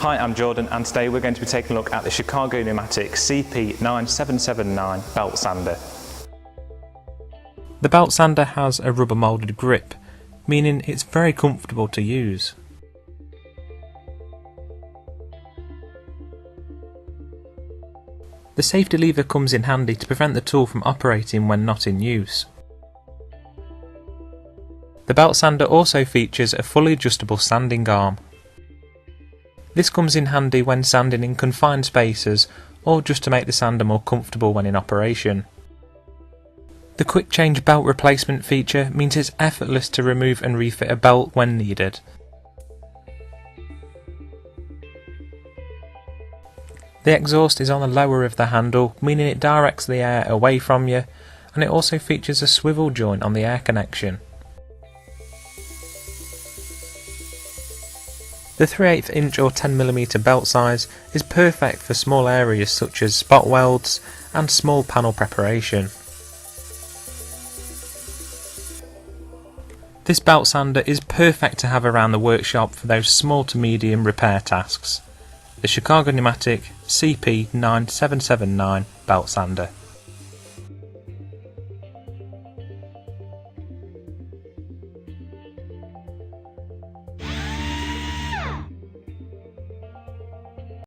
Hi, I'm Jordan and today we're going to be taking a look at the Chicago Pneumatic CP9779 belt sander. The belt sander has a rubber moulded grip, meaning it's very comfortable to use. The safety lever comes in handy to prevent the tool from operating when not in use. The belt sander also features a fully adjustable sanding arm. This comes in handy when sanding in confined spaces or just to make the sander more comfortable when in operation. The quick change belt replacement feature means it's effortless to remove and refit a belt when needed. The exhaust is on the lower of the handle, meaning it directs the air away from you, and it also features a swivel joint on the air connection. The 3/8 inch or 10mm belt size is perfect for small areas such as spot welds and small panel preparation. This belt sander is perfect to have around the workshop for those small to medium repair tasks. The Chicago Pneumatic CP9779 belt sander.